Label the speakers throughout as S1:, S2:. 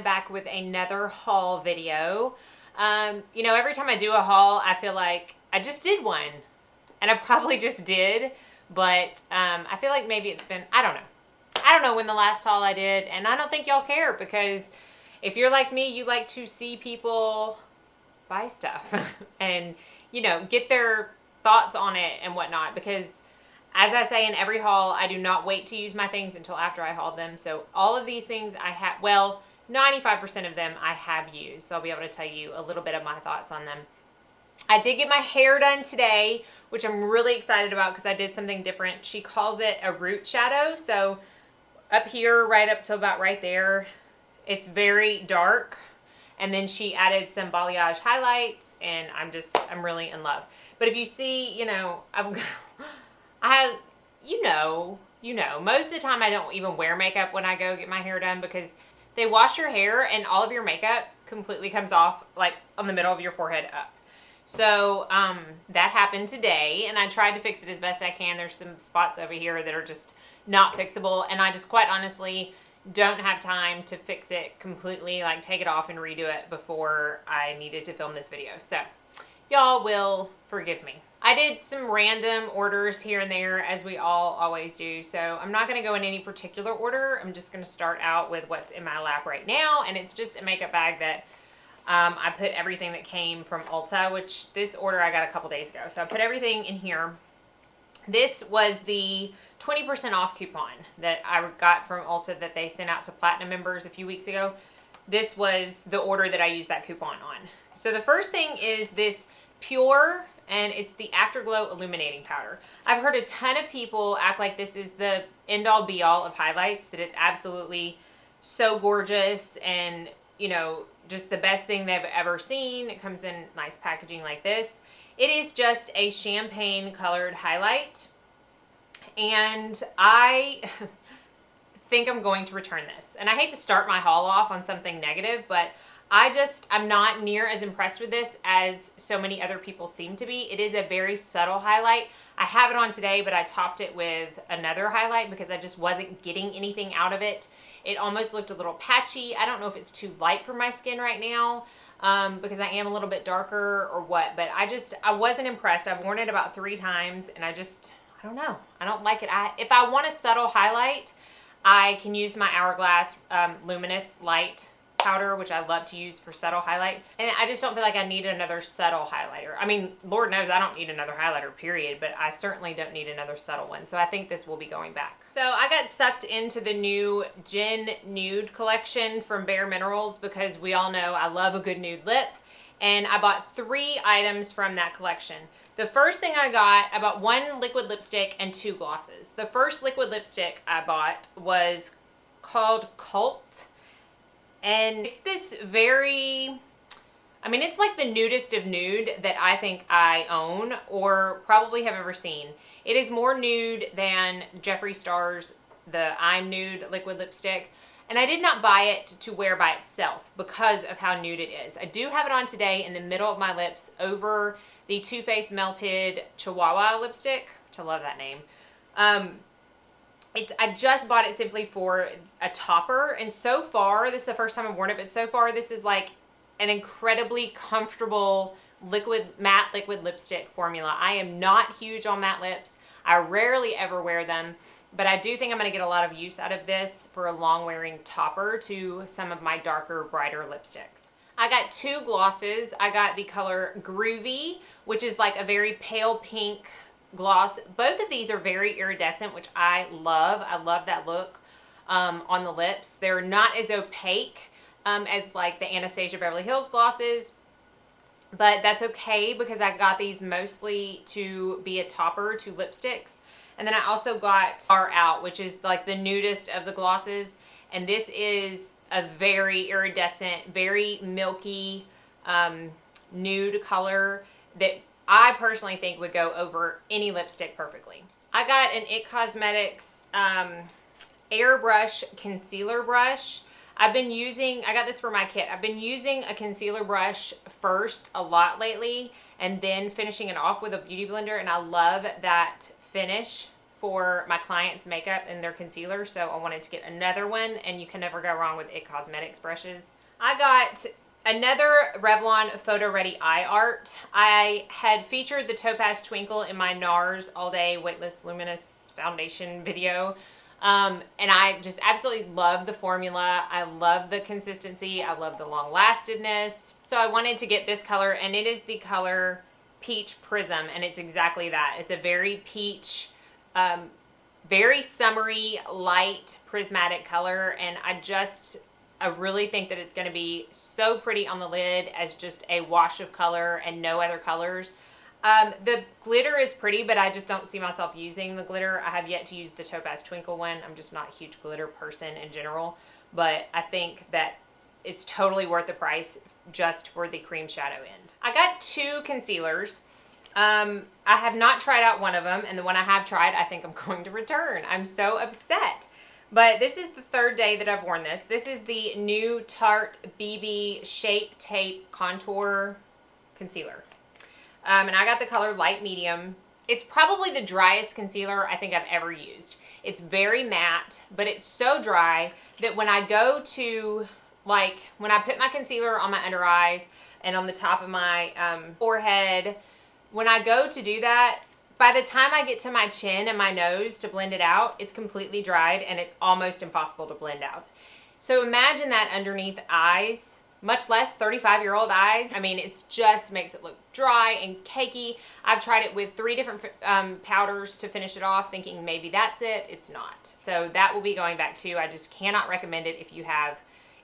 S1: back with another haul video. You know, every time I do a haul, I feel like I just did one. And I probably just did, but I feel like maybe it's been, I don't know. I don't know when the last haul I did, and I don't think y'all care, because if you're like me, you like to see people buy stuff and, you know, get their thoughts on it and whatnot, because as I say in every haul, I do not wait to use my things until after I haul them. So all of these things I have, well, 95% of them I have used, so I'll be able to tell you a little bit of my thoughts on them. I did get my hair done today, which I'm really excited about because I did something different. She calls it a root shadow. So up here, right up to about right there, it's very dark. And then she added some balayage highlights, and I'm really in love. But if you see, you know, most of the time I don't even wear makeup when I go get my hair done, because they wash your hair and all of your makeup completely comes off, like on the middle of your forehead up. So that happened today, and I tried to fix it as best I can. There's some spots over here that are just not fixable, and I just quite honestly don't have time to fix it completely, like take it off and redo it before I needed to film this video. So y'all will forgive me. I did some random orders here and there, as we all always do, so I'm not going to go in any particular order. I'm just going to start out with what's in my lap right now, and it's just a makeup bag that I put everything that came from Ulta, which this order I got a couple days ago. So I put everything in here. This was the 20% off coupon that I got from Ulta that they sent out to Platinum members a few weeks ago. This was the order that I used that coupon on. So the first thing is this PUR, and it's the Afterglow Illuminating Powder. I've heard a ton of people act like this is the end-all be-all of highlights, that it's absolutely so gorgeous and, you know, just the best thing they've ever seen. It comes in nice packaging like this. It is just a champagne colored highlight, and I think I'm going to return this. And I hate to start my haul off on something negative, but I'm not near as impressed with this as so many other people seem to be. It is a very subtle highlight. I have it on today, but I topped it with another highlight because I just wasn't getting anything out of it. It almost looked a little patchy. I don't know if it's too light for my skin right now, because I am a little bit darker or what, but I wasn't impressed. I've worn it about 3 times, and I don't know. I don't like it. If I want a subtle highlight, I can use my Hourglass Luminous Light powder, which I love to use for subtle highlight. And I just don't feel like I need another subtle highlighter. I mean, Lord knows I don't need another highlighter, period, but I certainly don't need another subtle one. So I think this will be going back. So I got sucked into the new Gen Nude collection from Bare Minerals, because we all know I love a good nude lip. And I bought 3 items from that collection. The first thing I bought 1 liquid lipstick and 2 glosses. The first liquid lipstick I bought was called Cult. And it's this very, I mean, it's like the nudest of nude that I think I own or probably have ever seen. It is more nude than Jeffree Star's the I'm Nude liquid lipstick. And I did not buy it to wear by itself because of how nude it is. I do have it on today in the middle of my lips over the Too Faced Melted Chihuahua lipstick, which I love that name. I just bought it simply for a topper, and so far, this is the first time I've worn it, but so far this is like an incredibly comfortable matte liquid lipstick formula. I am not huge on matte lips. I rarely ever wear them, but I do think I'm going to get a lot of use out of this for a long wearing topper to some of my darker, brighter lipsticks. I got 2 glosses. I got the color Groovy, which is like a very pale pink gloss. Both of these are very iridescent, which I love. I love that look on the lips. They're not as opaque as like the Anastasia Beverly Hills glosses, but that's okay because I got these mostly to be a topper to lipsticks. And then I also got Far Out, which is like the nudest of the glosses, and this is a very iridescent, very milky nude color that I personally think would go over any lipstick perfectly. I got an IT Cosmetics Airbrush Concealer Brush. I got this for my kit. I've been using a concealer brush first a lot lately, and then finishing it off with a beauty blender, and I love that finish for my clients' makeup and their concealer, so I wanted to get another one, and you can never go wrong with IT Cosmetics brushes. I got another Revlon Photo Ready Eye Art. I had featured the Topaz Twinkle in my Nars All Day Weightless Luminous Foundation video. And I just absolutely love the formula. I love the consistency. I love the long lastedness. So I wanted to get this color, and it is the color Peach Prism, and it's exactly that. It's a very peach, very summery, light, prismatic color, and I really think that it's going to be so pretty on the lid as just a wash of color and no other colors. The glitter is pretty, but I just don't see myself using the glitter. I have yet to use the Topaz Twinkle one. I'm just not a huge glitter person in general, but I think that it's totally worth the price just for the cream shadow end. I got 2 concealers. I have not tried out one of them, and the one I have tried, I think I'm going to return. I'm so upset. But this is the 3rd day that I've worn this. This is the new Tarte BB Shape Tape Contour Concealer. And I got the color light medium. It's probably the driest concealer I think I've ever used. It's very matte, but it's so dry that when I go to, like, when I put my concealer on my under eyes and on the top of my forehead, when I go to do that, by the time I get to my chin and my nose to blend it out, it's completely dried and it's almost impossible to blend out. So imagine that underneath eyes, much less 35-year-old eyes. I mean, it just makes it look dry and cakey. I've tried it with 3 different powders to finish it off, thinking maybe that's it. It's not. So that will be going back too. I just cannot recommend it if you have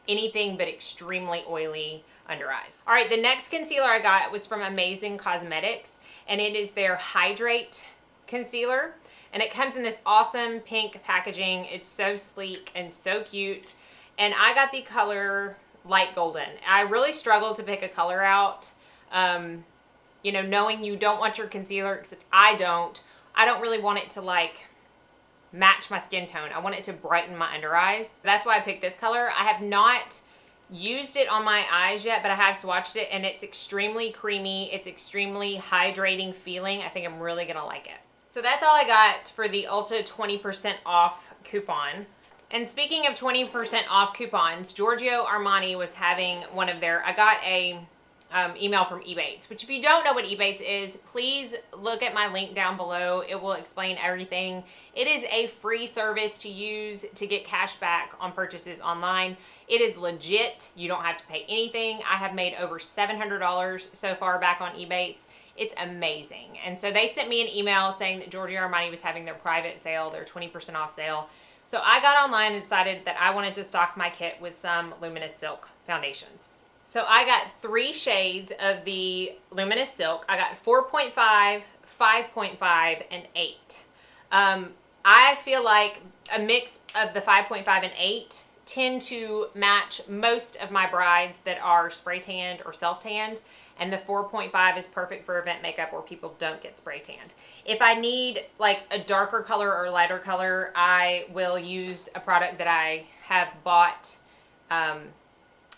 S1: anything but extremely oily under eyes. All right, the next concealer I got was from Amazing Cosmetics, and it is their Hydrate Concealer. And it comes in this awesome pink packaging. It's so sleek and so cute. And I got the color Light Golden. I really struggled to pick a color out. You know, knowing you don't want your concealer, except I don't really want it to like match my skin tone. I want it to brighten my under eyes. That's why I picked this color. I have not used it on my eyes yet, but I have swatched it, and it's extremely creamy. It's extremely hydrating feeling. I think I'm really gonna like it. So that's all I got for the Ulta 20% off coupon. And speaking of 20% off coupons, Giorgio Armani was having one of their, I got a email from Ebates, which if you don't know what Ebates is, please look at my link down below. It will explain everything. It is a free service to use to get cash back on purchases online. It is legit. You don't have to pay anything. I have made over $700 so far back on Ebates. It's amazing. And so they sent me an email saying that Giorgio Armani was having their private sale, their 20% off sale. So I got online and decided that I wanted to stock my kit with some Luminous Silk foundations. So I got 3 shades of the Luminous Silk. I got 4.5, 5.5, and 8. I feel like a mix of the 5.5 and 8 tend to match most of my brides that are spray tanned or self tanned, and the 4.5 is perfect for event makeup where people don't get spray tanned. If I need like a darker color or a lighter color, I will use a product that I have bought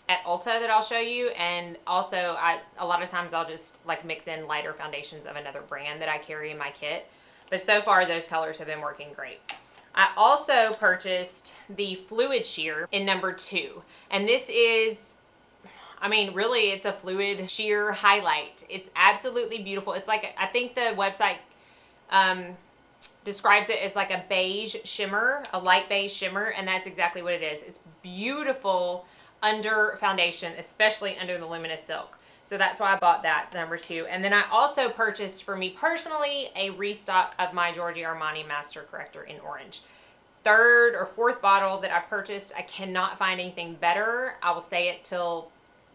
S1: at Ulta that I'll show you, and also a lot of times I'll just like mix in lighter foundations of another brand that I carry in my kit. But so far those colors have been working great. I also purchased the Fluid Sheer in number 2, and this is, I mean, really it's a fluid sheer highlight. It's absolutely beautiful. It's like, I think the website describes it as like a beige shimmer, a light beige shimmer, and that's exactly what it is. It's beautiful under foundation, especially under the Luminous Silk. So that's why I bought that, number 2. And then I also purchased, for me personally, a restock of my Giorgio Armani Master Corrector in orange. 3rd or 4th bottle that I purchased. I cannot find anything better. I will say it till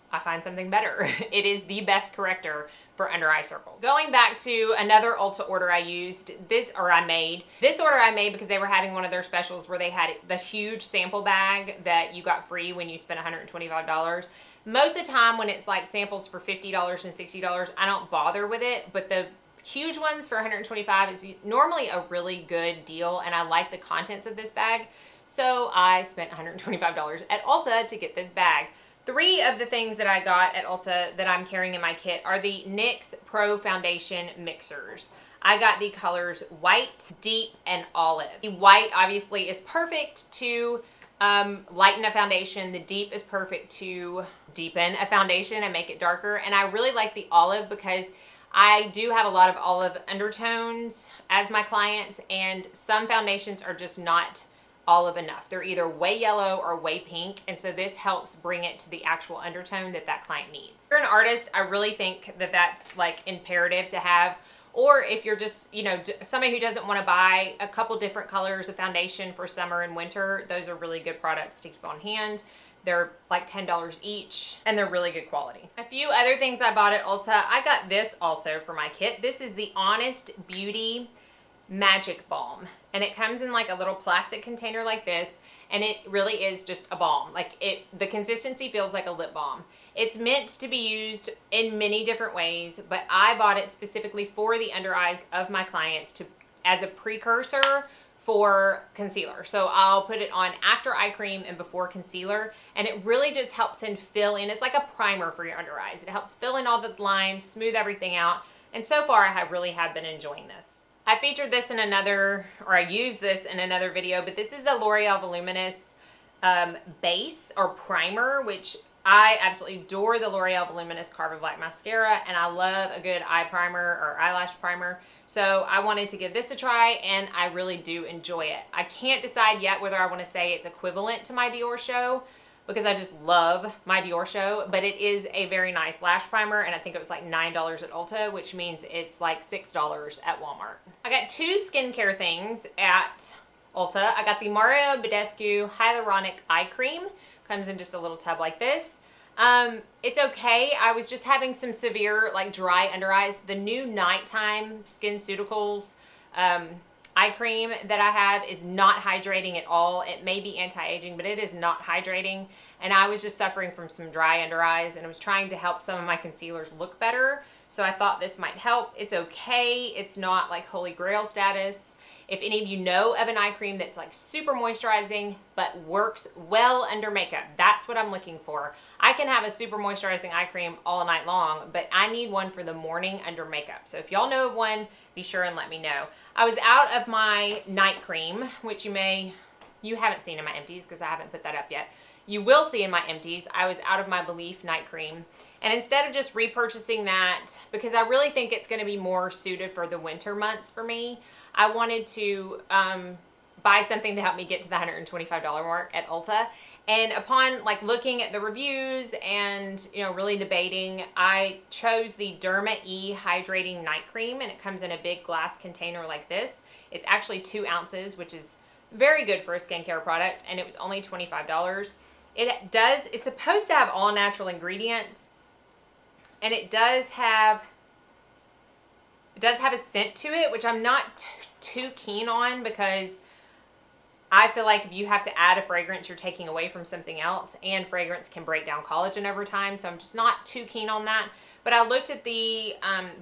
S1: I find something better. It is the best corrector for under eye circles. Going back to another Ulta order I used, this order I made because they were having one of their specials where they had the huge sample bag that you got free when you spent $125. Most of the time when it's like samples for $50 and $60, I don't bother with it, but the huge ones for $125 is normally a really good deal, and I like the contents of this bag, so I spent $125 at Ulta to get this bag. 3 of the things that I got at Ulta that I'm carrying in my kit are the NYX Pro Foundation Mixers. I got the colors white, deep, and olive. The white obviously is perfect to lighten a foundation. The deep is perfect to deepen a foundation and make it darker. And I really like the olive because I do have a lot of olive undertones as my clients, and some foundations are just not olive enough. They're either way yellow or way pink, and so this helps bring it to the actual undertone that that client needs. If you're an artist, I really think that that's like imperative to have. Or if you're just, you know, somebody who doesn't want to buy a couple different colors of foundation for summer and winter, those are really good products to keep on hand. They're like $10 each, and they're really good quality. A few other things I bought at Ulta. I got this also for my kit. This is the Honest Beauty Magic Balm, and it comes in like a little plastic container like this, and it really is just a balm. Like the consistency feels like a lip balm. It's meant to be used in many different ways, but I bought it specifically for the under eyes of my clients as a precursor for concealer. So I'll put it on after eye cream and before concealer, and it really just helps fill in. It's like a primer for your under eyes. It helps fill in all the lines, smooth everything out, and so far I really have been enjoying this. I featured this in I used this in another video, but this is the L'Oreal Voluminous base or primer, which I absolutely adore the L'Oreal Voluminous Carbon Black Mascara, and I love a good eye primer or eyelash primer. So I wanted to give this a try, and I really do enjoy it. I can't decide yet whether I want to say it's equivalent to my Dior Show, because I just love my Dior Show, but it is a very nice lash primer, and I think it was like $9 at Ulta, which means it's like $6 at Walmart. I got two skincare things at Ulta. I got the Mario Badescu Hyaluronic Eye Cream. Comes in just a little tub like this. It's okay. I was just having some severe like dry under eyes. The new nighttime SkinCeuticals eye cream that I have is not hydrating at all. It may be anti-aging, but it is not hydrating. And I was just suffering from some dry under eyes, and I was trying to help some of my concealers look better. So I thought this might help. It's okay. It's not like holy grail status. If any of you know of an eye cream that's like super moisturizing but works well under makeup, that's what I'm looking for. I can have a super moisturizing eye cream all night long, but I need one for the morning under makeup. So if y'all know of one, be sure and let me know. I was out of my night cream, which you haven't seen in my empties because I haven't put that up yet. You will see in my empties, I was out of my Belief night cream. And instead of just repurchasing that, because I really think it's going to be more suited for the winter months for me, I wanted to buy something to help me get to the $125 mark at Ulta. And upon like looking at the reviews and, you know, really debating, I chose the Derma E Hydrating Night Cream, and it comes in a big glass container like this. It's actually 2 ounces, which is very good for a skincare product, and it was only $25. It's supposed to have all natural ingredients, and it does have a scent to it, which I'm not too keen on, because I feel like if you have to add a fragrance, you're taking away from something else, and fragrance can break down collagen over time, so I'm just not too keen on that. But I looked at the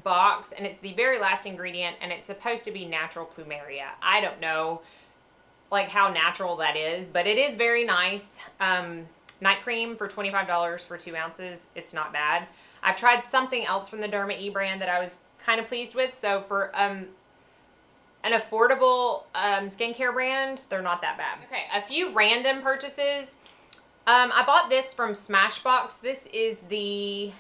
S1: box, and it's the very last ingredient, and it's supposed to be natural plumeria. I don't know like how natural that is, but it is very nice. Night cream for $25 for 2 ounces. It's not bad. I've tried something else from the Derma E brand that I was kind of pleased with. So for an affordable skincare brand, they're not that bad. Okay, a few random purchases. I bought this from Smashbox. This is the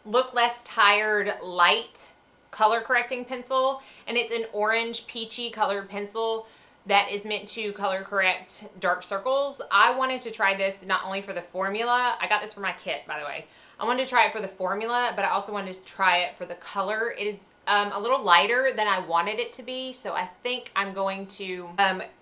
S1: Look Less Tired Light color correcting pencil, and it's an orange peachy colored pencil that is meant to color correct dark circles. I wanted to try this not only for the formula. I got this for my kit, by the way. I wanted to try it for the formula, but I also wanted to try it for the color. It is a little lighter than I wanted it to be, so I think I'm going to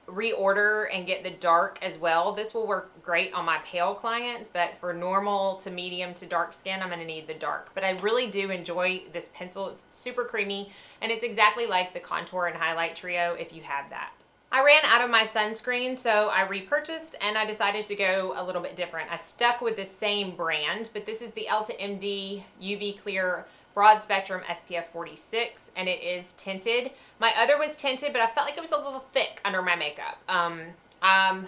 S1: reorder and get the dark as well. This will work great on my pale clients, but for normal to medium to dark skin, I'm going to need the dark. But I really do enjoy this pencil. It's super creamy, and it's exactly like the Contour and Highlight Trio if you have that. I ran out of my sunscreen, so I repurchased, and I decided to go a little bit different. I stuck with the same brand, but this is the Elta MD UV Clear Broad Spectrum SPF 46, and it is tinted. My other was tinted, but I felt like it was a little thick under my makeup. I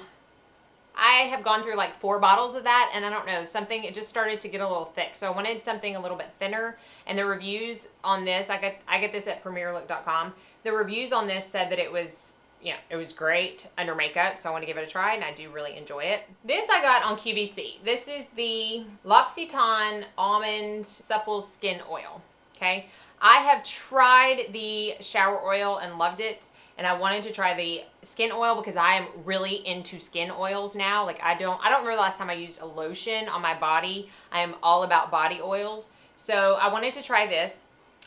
S1: I have gone through like 4 bottles of that, and I don't know, something, it just started to get a little thick. So I wanted something a little bit thinner, and the reviews on this, I get this at premierlook.com. The reviews on this said that it was, you know, it was great under makeup, so I want to give it a try, and I do really enjoy it. This I got on QVC. This is the L'Occitane Almond Supple Skin Oil, okay? I have tried the shower oil and loved it, and I wanted to try the skin oil because I am really into skin oils now. Like I don't remember the last time I used a lotion on my body. I am all about body oils. So I wanted to try this.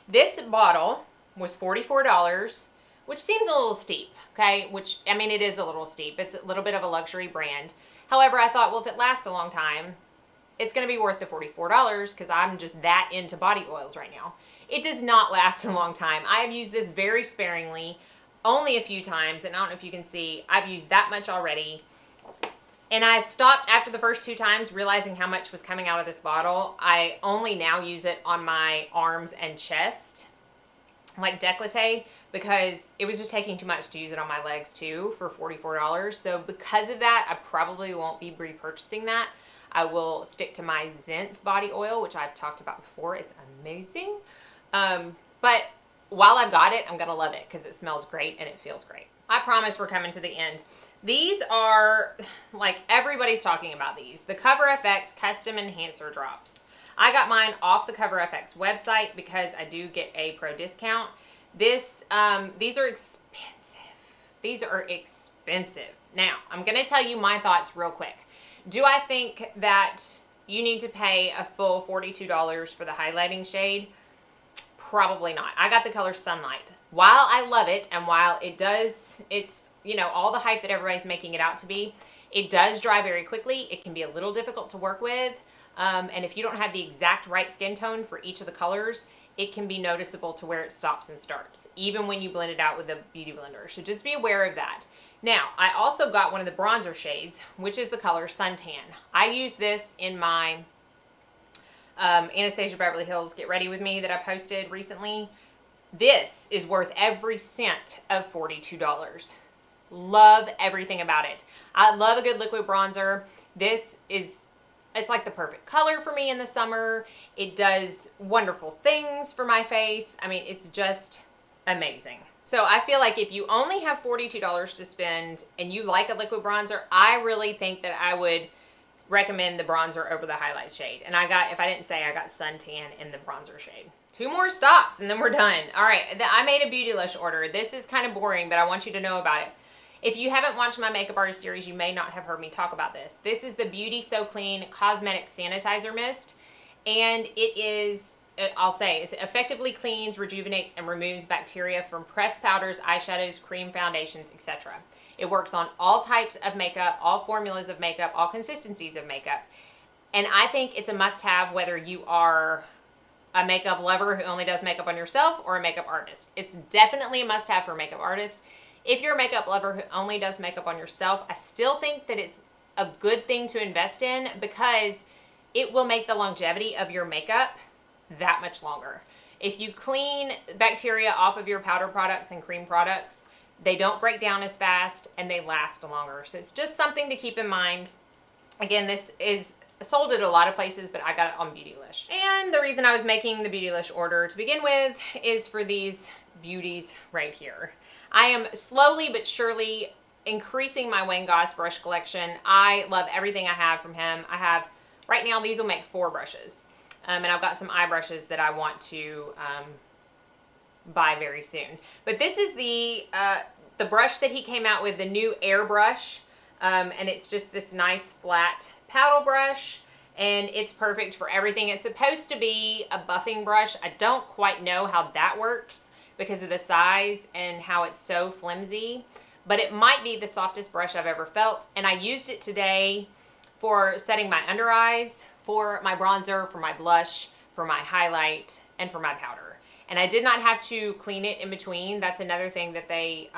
S1: This bottle was $44, which seems a little steep, okay? Which, I mean, it is a little steep. It's a little bit of a luxury brand. However, I thought, well, if it lasts a long time, it's going to be worth the $44 because I'm just that into body oils right now. It does not last a long time. I have used this very sparingly, only a few times, and I don't know if you can see, I've used that much already. And I stopped after the first 2 times, realizing how much was coming out of this bottle. I only now use it on my arms and chest, like décolleté, because it was just taking too much to use it on my legs too for $44. So because of that, I probably won't be repurchasing that. I will stick to my Zint's body oil, which I've talked about before. It's amazing. But while I've got it, I'm going to love it because it smells great and it feels great. I promise we're coming to the end. These are, like, everybody's talking about these. The Cover FX Custom Enhancer Drops. I got mine off the Cover FX website because I do get a pro discount. These are expensive. These are expensive. Now, I'm going to tell you my thoughts real quick. Do I think that you need to pay a full $42 for the highlighting shade? Probably not. I got the color Sunlight. While I love it, and while it's, you know, all the hype that everybody's making it out to be, it does dry very quickly. It can be a little difficult to work with. And if you don't have the exact right skin tone for each of the colors, it can be noticeable to where it stops and starts, even when you blend it out with a beauty blender. So just be aware of that. Now, I also got one of the bronzer shades, which is the color Suntan. I use this in my Anastasia Beverly Hills Get Ready With Me that I posted recently. This is worth every cent of $42. Love everything about it. I love a good liquid bronzer. It's like the perfect color for me in the summer. It does wonderful things for my face. I mean, it's just amazing. So I feel like if you only have $42 to spend and you like a liquid bronzer, I really think that I would recommend the bronzer over the highlight shade. And I got, if I didn't say, I got Suntan in the bronzer shade. 2 more stops and then we're done. All right, I made a Beautylish order. This is kind of boring, but I want you to know about it. If you haven't watched my makeup artist series, you may not have heard me talk about this. This is the Beauty So Clean Cosmetic Sanitizer Mist. And it is, I'll say, it effectively cleans, rejuvenates, and removes bacteria from pressed powders, eyeshadows, cream foundations, etc. It works on all types of makeup, all formulas of makeup, all consistencies of makeup. And I think it's a must-have whether you are a makeup lover who only does makeup on yourself or a makeup artist. It's definitely a must-have for a makeup artist. If you're a makeup lover who only does makeup on yourself, I still think that it's a good thing to invest in because it will make the longevity of your makeup that much longer. If you clean bacteria off of your powder products and cream products, they don't break down as fast and they last longer. So it's just something to keep in mind. Again, this is sold at a lot of places, but I got it on Beautylish. And the reason I was making the Beautylish order to begin with is for these beauties right here. I am slowly but surely increasing my Wayne Goss brush collection. I love everything I have from him. I have, right now, these will make 4 brushes. And I've got some eye brushes that I want to buy very soon. But this is the brush that he came out with, the new Air brush. And it's just this nice flat paddle brush. And it's perfect for everything. It's supposed to be a buffing brush. I don't quite know how that works because of the size and how it's so flimsy. But it might be the softest brush I've ever felt. And I used it today for setting my under eyes, for my bronzer, for my blush, for my highlight, and for my powder. And I did not have to clean it in between. That's another thing that they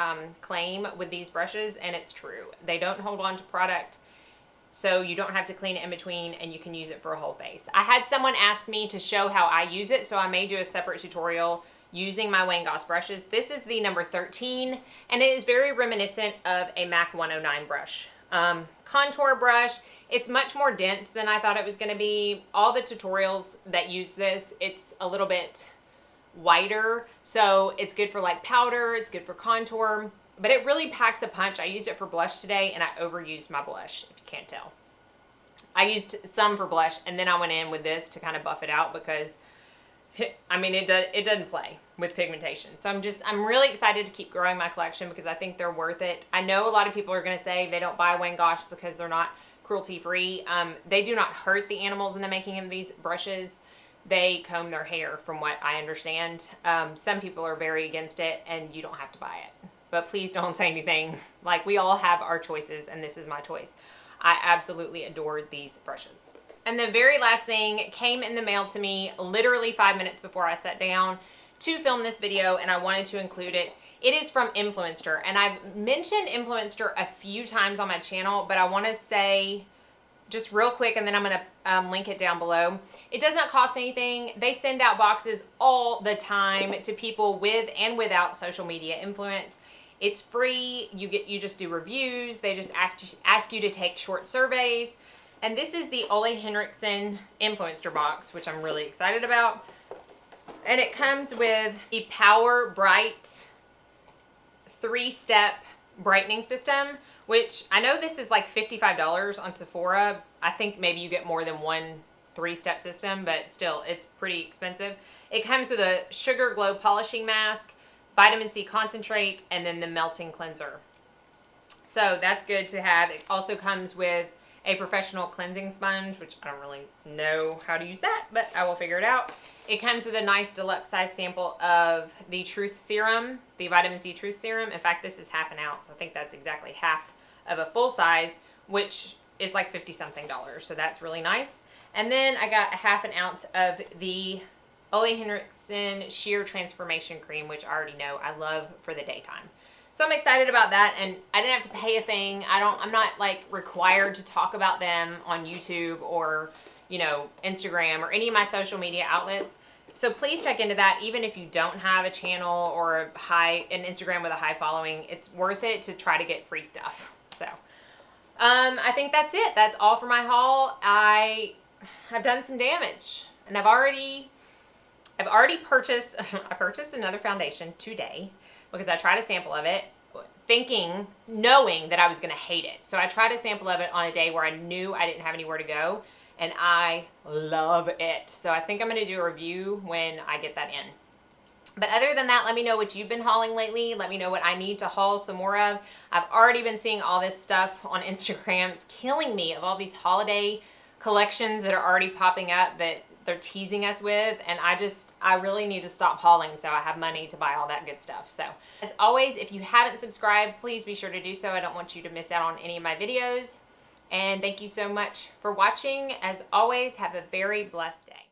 S1: claim with these brushes, and it's true. They don't hold on to product, so you don't have to clean it in between, and you can use it for a whole face. I had someone ask me to show how I use it, so I may do a separate tutorial using my Wayne Goss brushes. This is the number 13, and it is very reminiscent of a MAC 109 brush. contour brush. It's much more dense than I thought it was going to be. All the tutorials that use this, it's a little bit whiter, so it's good for like powder, it's good for contour, but it really packs a punch. I used it for blush today and I overused my blush, if you can't tell. I used some for blush and then I went in with this to kind of buff it out because I mean it doesn't play with pigmentation. So I'm really excited to keep growing my collection because I think they're worth it. I know a lot of people are going to say they don't buy Wayne Gosh because they're not cruelty free. They do not hurt the animals in the making of these brushes. They comb their hair, from what I understand. Some people are very against it and you don't have to buy it, but please don't say anything. Like, we all have our choices and this is my choice. I absolutely adored these brushes. And the very last thing came in the mail to me literally 5 minutes before I sat down to film this video, and I wanted to include it. It is from Influencer, and I've mentioned Influencer a few times on my channel, but I want to say just real quick, and then I'm going to link it down below. It does not cost anything. They send out boxes all the time to people with and without social media influence. It's free. You just do reviews. They just ask you to take short surveys. And this is the Ole Henriksen Influencer box, which I'm really excited about. And it comes with the Power Bright 3-step brightening system, which I know this is like $55 on Sephora. I think maybe you get more than one 3-step system, but still, it's pretty expensive. It comes with a Sugar Glow polishing mask, vitamin C concentrate, and then the melting cleanser. So that's good to have. It also comes with a professional cleansing sponge, which I don't really know how to use that, but I will figure it out. It comes with a nice deluxe size sample of the Truth Serum, the Vitamin C Truth Serum. In fact, this is half an ounce. I think that's exactly half of a full size, which is like 50-something dollars. So that's really nice. And then I got a half an ounce of the Ole Henriksen Sheer Transformation Cream, which I already know I love for the daytime. So I'm excited about that, and I didn't have to pay a thing. I'm not like required to talk about them on YouTube or, you know, Instagram or any of my social media outlets. So please check into that. Even if you don't have a channel or an Instagram with a high following, it's worth it to try to get free stuff. So I think that's it. That's all for my haul. I have done some damage, and I've already purchased. I purchased another foundation today because I tried a sample of it, knowing that I was going to hate it. So I tried a sample of it on a day where I knew I didn't have anywhere to go, and I love it. So I think I'm going to do a review when I get that in. But other than that, let me know what you've been hauling lately. Let me know what I need to haul some more of. I've already been seeing all this stuff on Instagram. It's killing me, of all these holiday collections that are already popping up that they're teasing us with, and I really need to stop hauling so I have money to buy all that good stuff. So as always, if you haven't subscribed, please be sure to do so. I don't want you to miss out on any of my videos. And thank you so much for watching. As always, have a very blessed day.